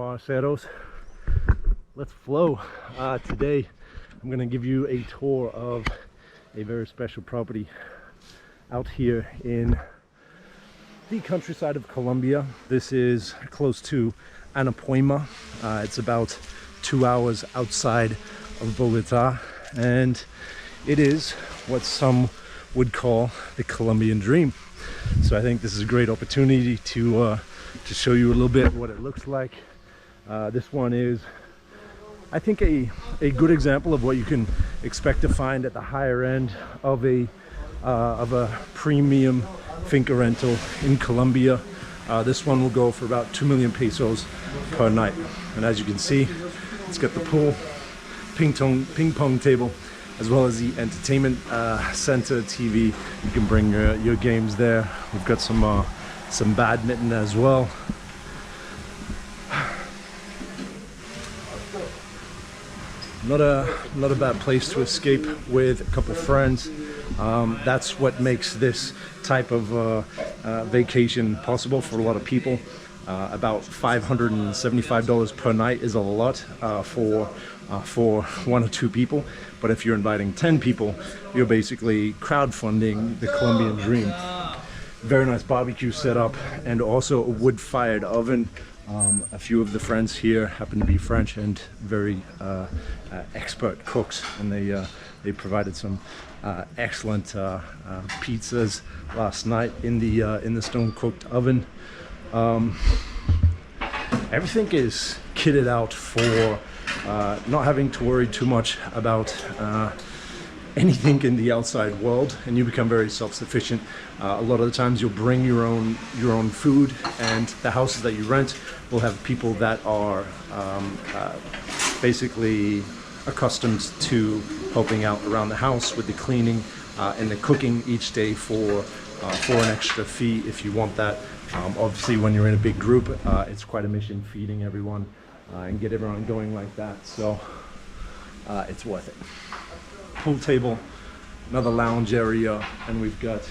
parceros. Let's flow. Today I'm going to give you a tour of a very special property out here in the countryside of Colombia. This is close to Anapoima. It's about 2 hours outside of Bogotá, and it is what some would call the Colombian dream. So I think this is a great opportunity to show you a little bit what it looks like. This one is, I think, a good example of what you can expect to find at the higher end of a premium finca rental in Colombia. This one will go for about 2 million pesos per night. And as you can see, it's got the pool, ping pong table, as well as the entertainment center, TV. You can bring your games there. We've got some badminton as well. Not a bad place to escape with a couple friends. That's what makes this type of vacation possible for a lot of people. About $575 per night is a lot for 1 or 2 people, but if you're inviting 10 people, you're basically crowdfunding the Colombian dream. Very nice barbecue setup, and also a wood-fired oven. A few of the friends here happen to be French and very expert cooks, and they provided some excellent pizzas last night in the stone-cooked oven. Everything is kitted out for not having to worry too much about anything in the outside world, and you become very self-sufficient. A lot of the times you'll bring your own food, and the houses that you rent will have people that are basically accustomed to helping out around the house with the cleaning and the cooking each day for an extra fee if you want that. Obviously, when you're in a big group, it's quite a mission feeding everyone and get everyone going like that, so it's worth it. Pool table, another lounge area, and we've got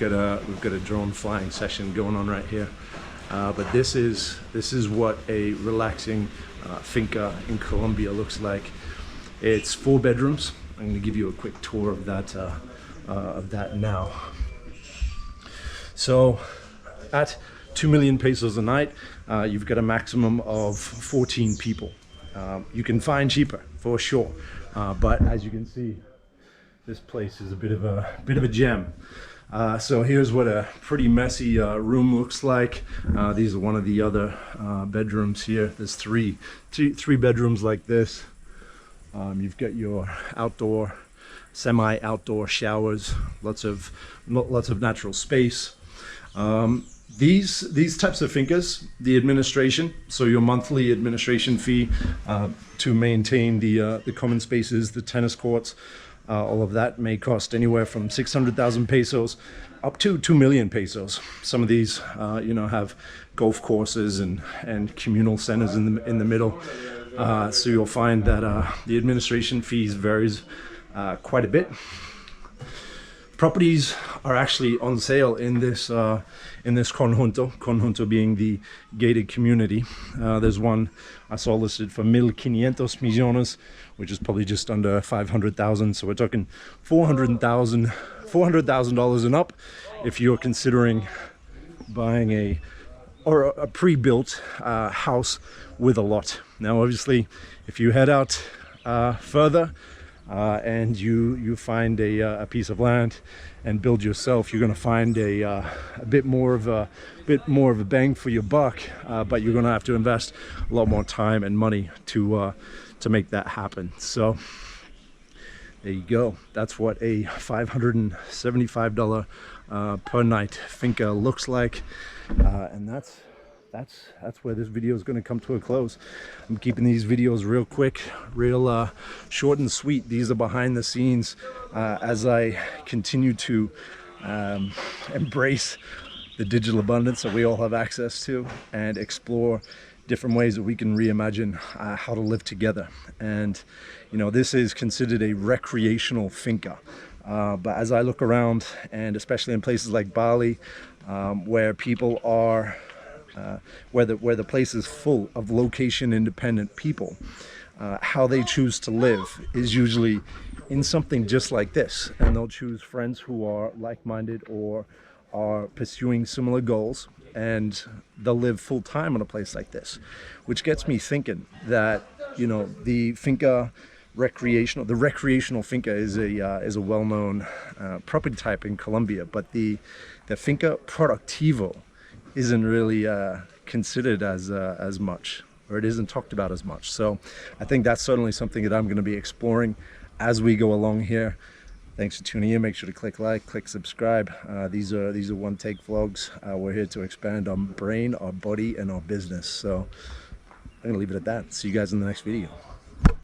a drone flying session going on right here. But this is what a relaxing finca in Colombia looks like. It's 4 bedrooms. I'm going to give you a quick tour of that now. So at 2 million pesos a night, you've got a maximum of 14 people. You can find cheaper for sure, but as you can see, this place is a bit of a gem. So here's what a pretty messy room looks like. These are one of the other bedrooms here. There's three bedrooms like this. You've got your outdoor, semi-outdoor showers, lots of natural space. These types of fincas, the administration, so your monthly administration fee to maintain the common spaces, the tennis courts, all of that may cost anywhere from 600,000 pesos up to 2 million pesos. Some of these, have golf courses and communal centers in the middle. So you'll find that the administration fees varies quite a bit. Properties are actually on sale in this conjunto being the gated community. There's one I saw listed for 1.500 millones, which is probably just under 500,000. So we're talking $400,000 and up if you're considering buying a pre-built house with a lot. Now, obviously, if you head out further, and you find a piece of land and build yourself, you're going to find a bit more of a bang for your buck, but you're going to have to invest a lot more time and money to make that happen. So there you go. That's what a $575 per night finca looks like, and that's where this video is going to come to a close. I'm keeping these videos real quick, real short and sweet. These are behind the scenes as I continue to embrace the digital abundance that we all have access to and explore different ways that we can reimagine how to live together. And this is considered a recreational finca, but as I look around, and especially in places like Bali, where people are where the place is full of location independent people, how they choose to live is usually in something just like this, and they'll choose friends who are like-minded or are pursuing similar goals, and they'll live full-time on a place like this, which gets me thinking that, you know, the recreational finca is a well-known property type in Colombia, but the finca productivo isn't really considered as much, or it isn't talked about as much. So I think that's certainly something that I'm going to be exploring as we go along here. Thanks for tuning in. Make sure to click like, click subscribe. These are one take vlogs. We're here to expand our brain, our body, and our business. So I'm gonna leave it at that. See you guys in the next video.